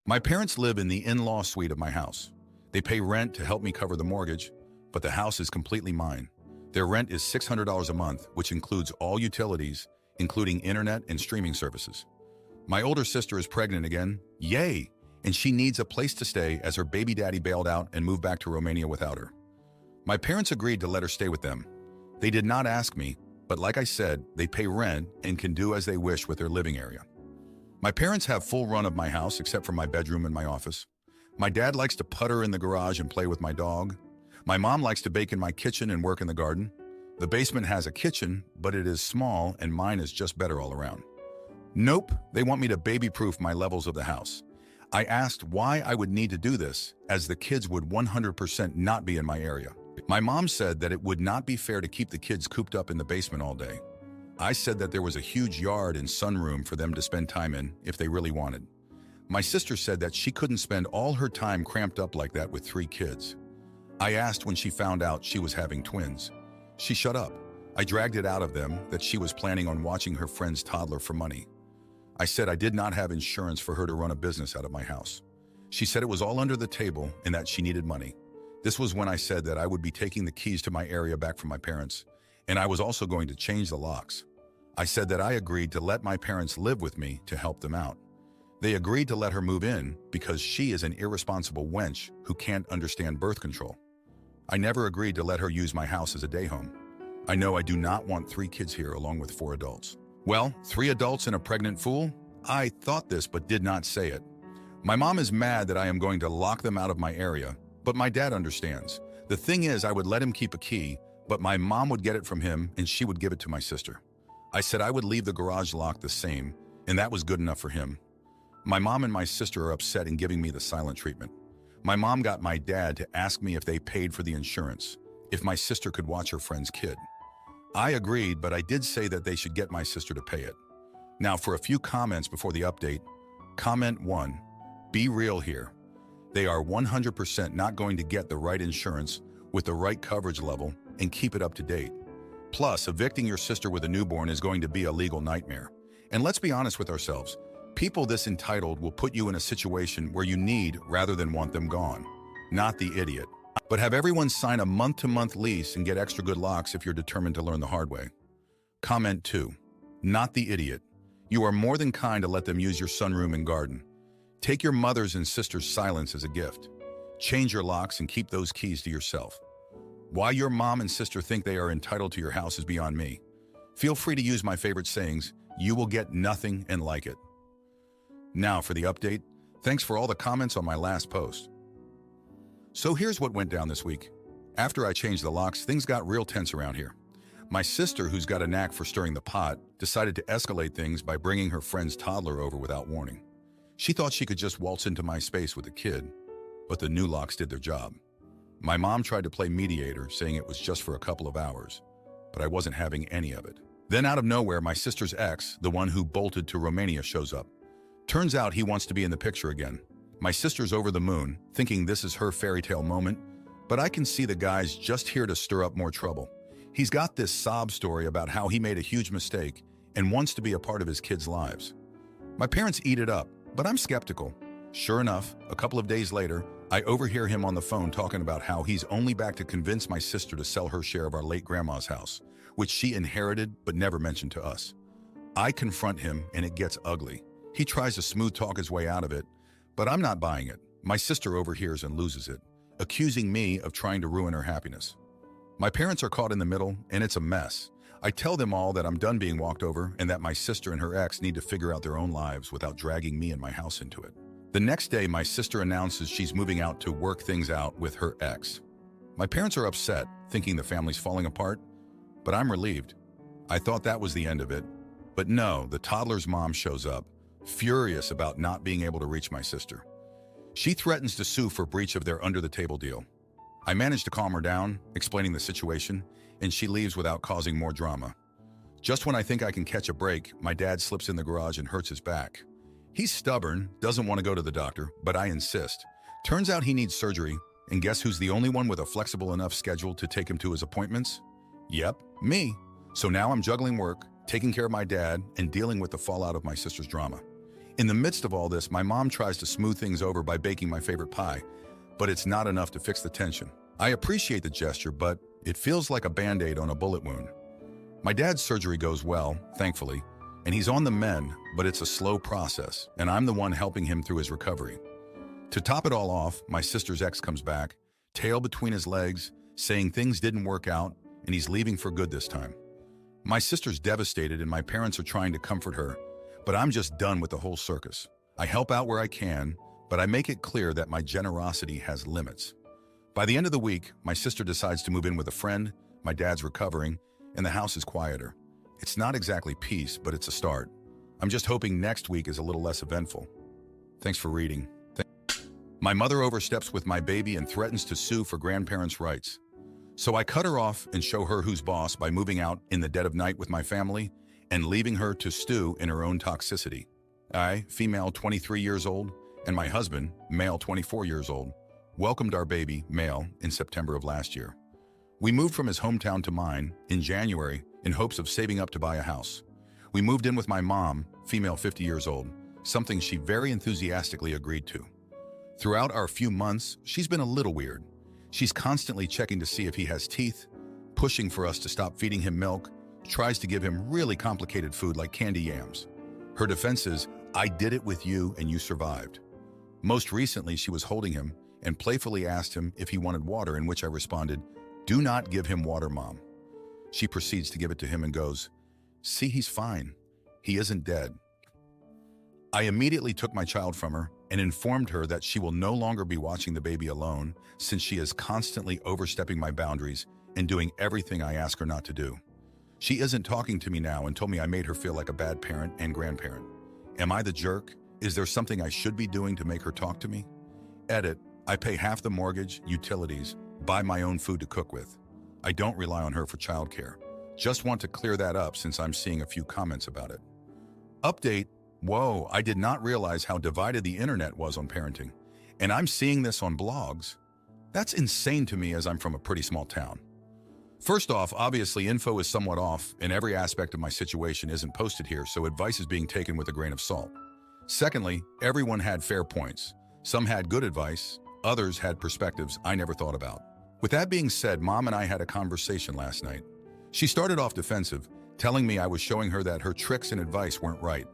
My parents live in the in-law suite of my house. They pay rent to help me cover the mortgage, but the house is completely mine. Their rent is $600 a month, which includes all utilities, including internet and streaming services. My older sister is pregnant again, yay, and she needs a place to stay as her baby daddy bailed out and moved back to Romania without her. My parents agreed to let her stay with them. They did not ask me, but like I said, they pay rent and can do as they wish with their living area. My parents have full run of my house except for my bedroom and my office. My dad likes to putter in the garage and play with my dog. My mom likes to bake in my kitchen and work in the garden. The basement has a kitchen, but it is small and mine is just better all around. Nope, they want me to baby-proof my levels of the house. I asked why I would need to do this, as the kids would 100% not be in my area. My mom said that it would not be fair to keep the kids cooped up in the basement all day. I said that there was a huge yard and sunroom for them to spend time in if they really wanted. My sister said that she couldn't spend all her time cramped up like that with 3 kids. I asked when she found out she was having twins. She shut up. I dragged it out of them that she was planning on watching her friend's toddler for money. I said I did not have insurance for her to run a business out of my house. She said it was all under the table and that she needed money. This was when I said that I would be taking the keys to my area back from my parents, and I was also going to change the locks. I said that I agreed to let my parents live with me to help them out. They agreed to let her move in because she is an irresponsible wench who can't understand birth control. I never agreed to let her use my house as a day home. I know I do not want 3 kids here along with 4 adults. Well, 3 adults and a pregnant fool? I thought this but did not say it. My mom is mad that I am going to lock them out of my area, but my dad understands. The thing is, I would let him keep a key, but my mom would get it from him and she would give it to my sister. I said I would leave the garage lock the same, and that was good enough for him. My mom and my sister are upset and giving me the silent treatment. My mom got my dad to ask me if they paid for the insurance, if my sister could watch her friend's kid. I agreed, but I did say that they should get my sister to pay it. Now for a few comments before the update. Comment 1. Be real here. They are 100% not going to get the right insurance with the right coverage level and keep it up to date. Plus, evicting your sister with a newborn is going to be a legal nightmare. And let's be honest with ourselves. People this entitled will put you in a situation where you need rather than want them gone. Not the idiot. But have everyone sign a month-to-month lease and get extra good locks if you're determined to learn the hard way. Comment 2. Not the idiot. You are more than kind to let them use your sunroom and garden. Take your mother's and sister's silence as a gift. Change your locks and keep those keys to yourself. Why your mom and sister think they are entitled to your house is beyond me. Feel free to use my favorite sayings. You will get nothing and like it. Now for the update. Thanks for all the comments on my last post. So here's what went down this week. After I changed the locks, things got real tense around here. My sister, who's got a knack for stirring the pot, decided to escalate things by bringing her friend's toddler over without warning. She thought she could just waltz into my space with a kid, but the new locks did their job. My mom tried to play mediator, saying it was just for a couple of hours, but I wasn't having any of it. Then out of nowhere, my sister's ex, the one who bolted to Romania, shows up. Turns out he wants to be in the picture again. My sister's over the moon, thinking this is her fairy tale moment, but I can see the guy's just here to stir up more trouble. He's got this sob story about how he made a huge mistake and wants to be a part of his kids' lives. My parents eat it up, but I'm skeptical. Sure enough, a couple of days later, I overhear him on the phone talking about how he's only back to convince my sister to sell her share of our late grandma's house, which she inherited but never mentioned to us. I confront him and it gets ugly. He tries to smooth talk his way out of it, but I'm not buying it. My sister overhears and loses it, accusing me of trying to ruin her happiness. My parents are caught in the middle, and it's a mess. I tell them all that I'm done being walked over and that my sister and her ex need to figure out their own lives without dragging me and my house into it. The next day, my sister announces she's moving out to work things out with her ex. My parents are upset, thinking the family's falling apart, but I'm relieved. I thought that was the end of it, but no, the toddler's mom shows up, furious about not being able to reach my sister. She threatens to sue for breach of their under-the-table deal. I manage to calm her down, explaining the situation, and she leaves without causing more drama. Just when I think I can catch a break, my dad slips in the garage and hurts his back. He's stubborn, doesn't want to go to the doctor, but I insist. Turns out he needs surgery, and guess who's the only one with a flexible enough schedule to take him to his appointments? Yep, me. So now I'm juggling work, taking care of my dad, and dealing with the fallout of my sister's drama. In the midst of all this, my mom tries to smooth things over by baking my favorite pie, but it's not enough to fix the tension. I appreciate the gesture, but it feels like a band-aid on a bullet wound. My dad's surgery goes well, thankfully, and he's on the mend, but it's a slow process, and I'm the one helping him through his recovery. To top it all off, my sister's ex comes back, tail between his legs, saying things didn't work out, and he's leaving for good this time. My sister's devastated, and my parents are trying to comfort her, but I'm just done with the whole circus. I help out where I can, but I make it clear that my generosity has limits. By the end of the week, my sister decides to move in with a friend, my dad's recovering, and the house is quieter. It's not exactly peace, but it's a start. I'm just hoping next week is a little less eventful. Thanks for reading. My mother oversteps with my baby and threatens to sue for grandparents' rights. So I cut her off and show her who's boss by moving out in the dead of night with my family and leaving her to stew in her own toxicity. I, female 23 years old, and my husband, male 24 years old, welcomed our baby, male, in September of last year. We moved from his hometown to mine in January in hopes of saving up to buy a house. We moved in with my mom, female 50 years old, something she very enthusiastically agreed to. Throughout our few months, she's been a little weird. She's constantly checking to see if he has teeth, pushing for us to stop feeding him milk, tries to give him really complicated food like candy yams. Her defense is, "I did it with you and you survived." Most recently, she was holding him and playfully asked him if he wanted water, in which I responded, "Do not give him water, Mom." She proceeds to give it to him and goes, "See, he's fine. He isn't dead." I immediately took my child from her and informed her that she will no longer be watching the baby alone, since she is constantly overstepping my boundaries and doing everything I ask her not to do. She isn't talking to me now and told me I made her feel like a bad parent and grandparent. Am I the jerk? Is there something I should be doing to make her talk to me? Edit, I pay half the mortgage, utilities, buy my own food to cook with. I don't rely on her for childcare. Just want to clear that up since I'm seeing a few comments about it. Update, whoa, I did not realize how divided the internet was on parenting. And I'm seeing this on blogs. That's insane to me as I'm from a pretty small town. First off, obviously info is somewhat off and every aspect of my situation isn't posted here, so advice is being taken with a grain of salt. Secondly, everyone had fair points. Some had good advice, others had perspectives I never thought about. With that being said, Mom and I had a conversation last night. She started off defensive, telling me I was showing her that her tricks and advice weren't right.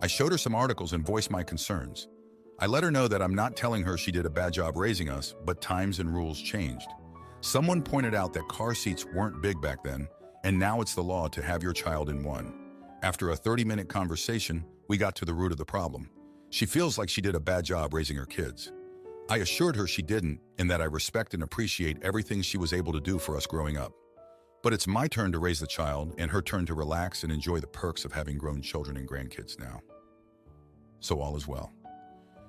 I showed her some articles and voiced my concerns. I let her know that I'm not telling her she did a bad job raising us, but times and rules changed. Someone pointed out that car seats weren't big back then, and now it's the law to have your child in one. After a 30-minute conversation, we got to the root of the problem. She feels like she did a bad job raising her kids. I assured her she didn't, and that I respect and appreciate everything she was able to do for us growing up. But it's my turn to raise the child and her turn to relax and enjoy the perks of having grown children and grandkids now. So all is well.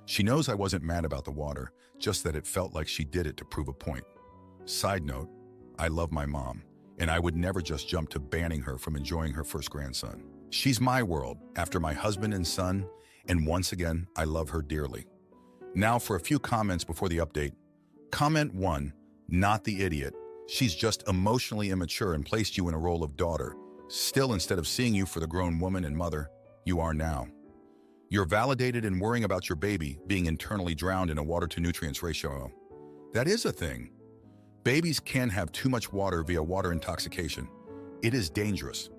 She knows I wasn't mad about the water, just that it felt like she did it to prove a point. Side note, I love my mom, and I would never just jump to banning her from enjoying her first grandson. She's my world, after my husband and son, and once again, I love her dearly. Now for a few comments before the update. Comment 1, not the idiot. She's just emotionally immature and placed you in a role of daughter. Still, instead of seeing you for the grown woman and mother, you are now. You're validated in worrying about your baby being internally drowned in a water-to-nutrients ratio. That is a thing. Babies can have too much water via water intoxication. It is dangerous.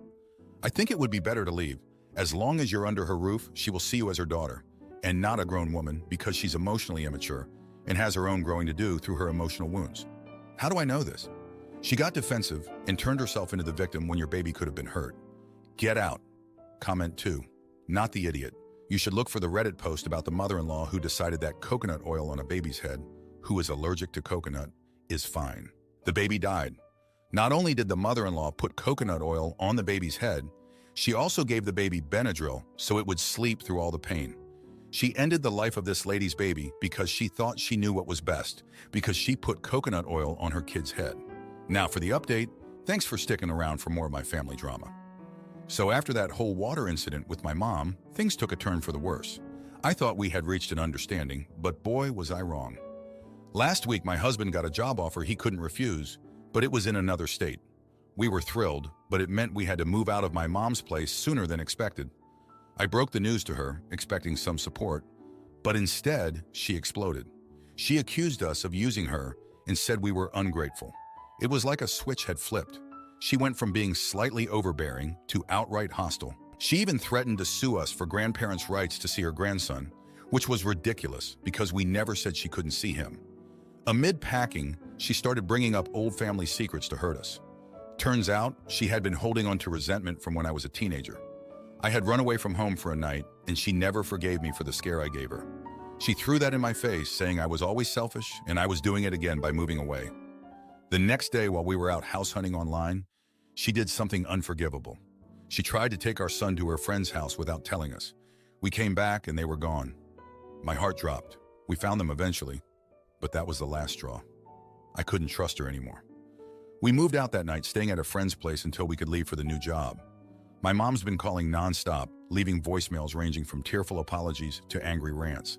I think it would be better to leave. As long as you're under her roof, she will see you as her daughter, and not a grown woman because she's emotionally immature and has her own growing to do through her emotional wounds. How do I know this? She got defensive and turned herself into the victim when your baby could have been hurt. Get out. Comment 2, not the idiot. You should look for the Reddit post about the mother-in-law who decided that coconut oil on a baby's head, who is allergic to coconut, is fine. The baby died. Not only did the mother-in-law put coconut oil on the baby's head, she also gave the baby Benadryl so it would sleep through all the pain. She ended the life of this lady's baby because she thought she knew what was best, because she put coconut oil on her kid's head. Now for the update, thanks for sticking around for more of my family drama. So after that whole water incident with my mom, things took a turn for the worse. I thought we had reached an understanding, but boy was I wrong. Last week, my husband got a job offer he couldn't refuse, but it was in another state. We were thrilled, but it meant we had to move out of my mom's place sooner than expected. I broke the news to her, expecting some support, but instead, she exploded. She accused us of using her and said we were ungrateful. It was like a switch had flipped. She went from being slightly overbearing to outright hostile. She even threatened to sue us for grandparents' rights to see her grandson, which was ridiculous because we never said she couldn't see him. Amid packing, she started bringing up old family secrets to hurt us. Turns out, she had been holding on to resentment from when I was a teenager. I had run away from home for a night, and she never forgave me for the scare I gave her. She threw that in my face, saying I was always selfish, and I was doing it again by moving away. The next day, while we were out house hunting online, she did something unforgivable. She tried to take our son to her friend's house without telling us. We came back, and they were gone. My heart dropped. We found them eventually, but that was the last straw. I couldn't trust her anymore. We moved out that night, staying at a friend's place until we could leave for the new job. My mom's been calling nonstop, leaving voicemails ranging from tearful apologies to angry rants.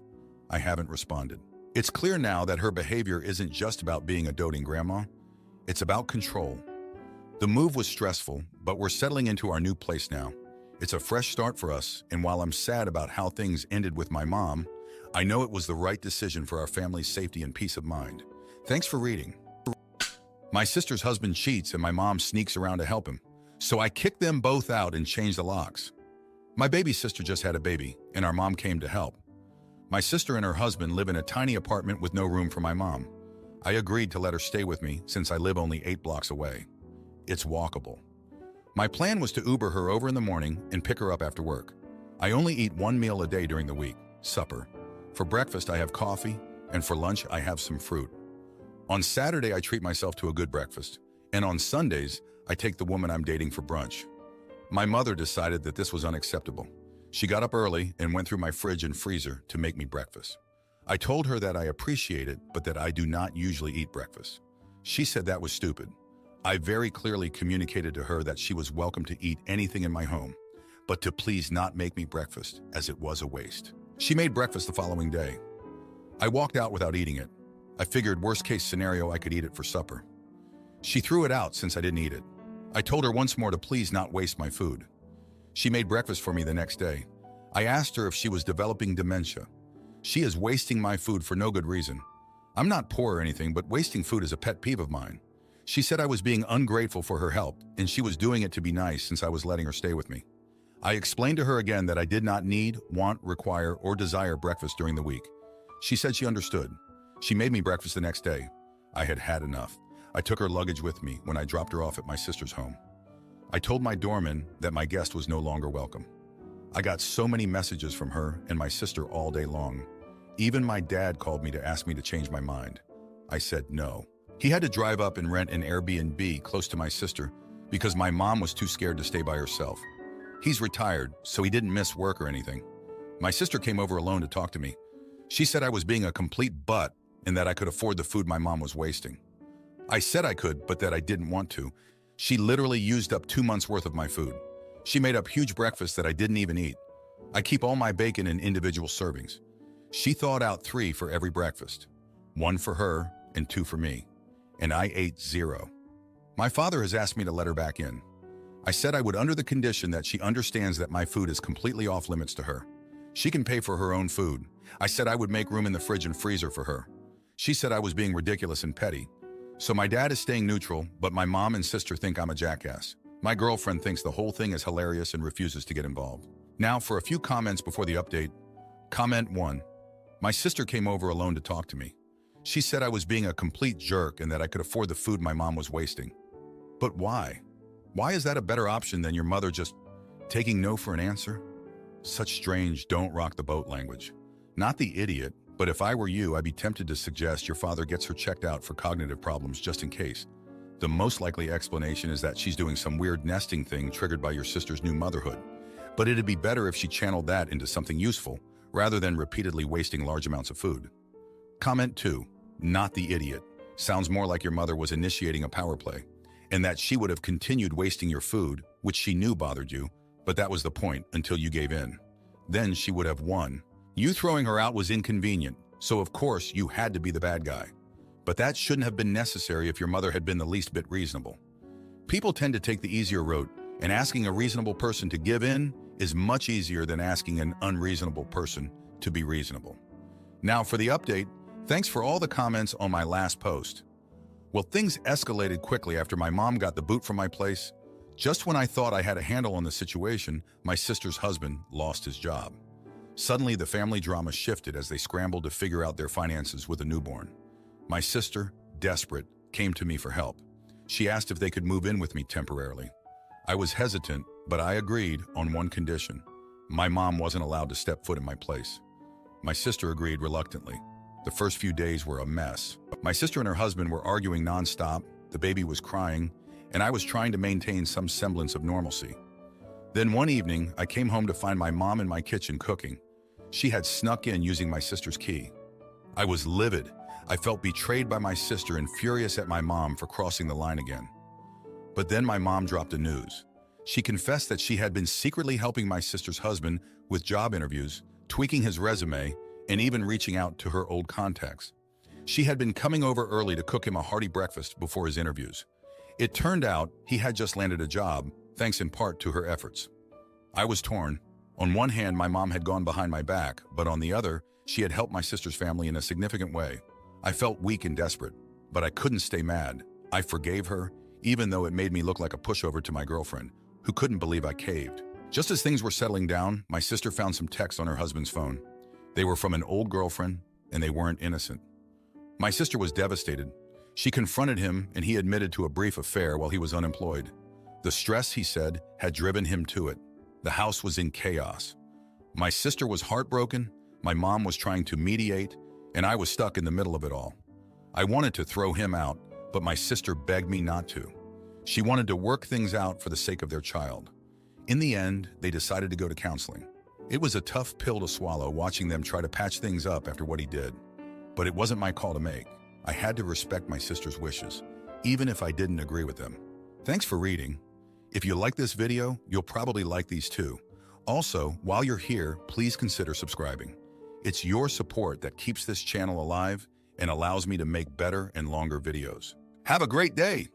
I haven't responded. It's clear now that her behavior isn't just about being a doting grandma. It's about control. The move was stressful, but we're settling into our new place now. It's a fresh start for us, and while I'm sad about how things ended with my mom, I know it was the right decision for our family's safety and peace of mind. Thanks for reading. My sister's husband cheats and my mom sneaks around to help him, so I kicked them both out and changed the locks. My baby sister just had a baby, and our mom came to help. My sister and her husband live in a tiny apartment with no room for my mom. I agreed to let her stay with me since I live only 8 blocks away. It's walkable. My plan was to Uber her over in the morning and pick her up after work. I only eat 1 meal a day during the week, supper. For breakfast, I have coffee, and for lunch, I have some fruit. On Saturday, I treat myself to a good breakfast, and on Sundays, I take the woman I'm dating for brunch. My mother decided that this was unacceptable. She got up early and went through my fridge and freezer to make me breakfast. I told her that I appreciate it, but that I do not usually eat breakfast. She said that was stupid. I very clearly communicated to her that she was welcome to eat anything in my home, but to please not make me breakfast, as it was a waste. She made breakfast the following day. I walked out without eating it. I figured worst case scenario I could eat it for supper. She threw it out since I didn't eat it. I told her once more to please not waste my food. She made breakfast for me the next day. I asked her if she was developing dementia. She is wasting my food for no good reason. I'm not poor or anything, but wasting food is a pet peeve of mine. She said I was being ungrateful for her help, and she was doing it to be nice since I was letting her stay with me. I explained to her again that I did not need, want, require, or desire breakfast during the week. She said she understood. She made me breakfast the next day. I had had enough. I took her luggage with me when I dropped her off at my sister's home. I told my doorman that my guest was no longer welcome. I got so many messages from her and my sister all day long. Even my dad called me to ask me to change my mind. I said no. He had to drive up and rent an Airbnb close to my sister because my mom was too scared to stay by herself. He's retired, so he didn't miss work or anything. My sister came over alone to talk to me. She said I was being a complete butt and that I could afford the food my mom was wasting. I said I could, but that I didn't want to. She literally used up 2 months' worth of my food. She made up huge breakfasts that I didn't even eat. I keep all my bacon in individual servings. She thawed out 3 for every breakfast. 1 for her and 2 for me. And I ate 0. My father has asked me to let her back in. I said I would under the condition that she understands that my food is completely off limits to her. She can pay for her own food. I said I would make room in the fridge and freezer for her. She said I was being ridiculous and petty. So my dad is staying neutral, but my mom and sister think I'm a jackass. My girlfriend thinks the whole thing is hilarious and refuses to get involved. Now for a few comments before the update. Comment 1. My sister came over alone to talk to me. She said I was being a complete jerk and that I could afford the food my mom was wasting. But why? Why is that a better option than your mother just taking no for an answer? Such strange don't rock the boat language. Not the idiot, but if I were you, I'd be tempted to suggest your father gets her checked out for cognitive problems just in case. The most likely explanation is that she's doing some weird nesting thing triggered by your sister's new motherhood. But it'd be better if she channeled that into something useful, rather than repeatedly wasting large amounts of food. Comment 2. Not the idiot. Sounds more like your mother was initiating a power play, and that she would have continued wasting your food, which she knew bothered you, but that was the point until you gave in. Then she would have won. You throwing her out was inconvenient, so of course you had to be the bad guy. But that shouldn't have been necessary if your mother had been the least bit reasonable. People tend to take the easier route, and asking a reasonable person to give in is much easier than asking an unreasonable person to be reasonable. Now for the update, thanks for all the comments on my last post. Well, things escalated quickly after my mom got the boot from my place. Just when I thought I had a handle on the situation, my sister's husband lost his job. Suddenly, the family drama shifted as they scrambled to figure out their finances with a newborn. My sister, desperate, came to me for help. She asked if they could move in with me temporarily. I was hesitant, but I agreed on one condition. My mom wasn't allowed to step foot in my place. My sister agreed reluctantly. The first few days were a mess. My sister and her husband were arguing nonstop, the baby was crying, and I was trying to maintain some semblance of normalcy. Then one evening, I came home to find my mom in my kitchen cooking. She had snuck in using my sister's key. I was livid. I felt betrayed by my sister and furious at my mom for crossing the line again. But then my mom dropped the news. She confessed that she had been secretly helping my sister's husband with job interviews, tweaking his resume, and even reaching out to her old contacts. She had been coming over early to cook him a hearty breakfast before his interviews. It turned out he had just landed a job, thanks in part to her efforts. I was torn. On one hand, my mom had gone behind my back, but on the other, she had helped my sister's family in a significant way. I felt weak and desperate, but I couldn't stay mad. I forgave her, even though it made me look like a pushover to my girlfriend, who couldn't believe I caved. Just as things were settling down, my sister found some texts on her husband's phone. They were from an old girlfriend, and they weren't innocent. My sister was devastated. She confronted him, and he admitted to a brief affair while he was unemployed. The stress, he said, had driven him to it. The house was in chaos. My sister was heartbroken, my mom was trying to mediate, and I was stuck in the middle of it all. I wanted to throw him out, but my sister begged me not to. She wanted to work things out for the sake of their child. In the end, they decided to go to counseling. It was a tough pill to swallow watching them try to patch things up after what he did. But it wasn't my call to make. I had to respect my sister's wishes, even if I didn't agree with them. Thanks for reading. If you like this video, you'll probably like these too. Also, while you're here, please consider subscribing. It's your support that keeps this channel alive and allows me to make better and longer videos. Have a great day!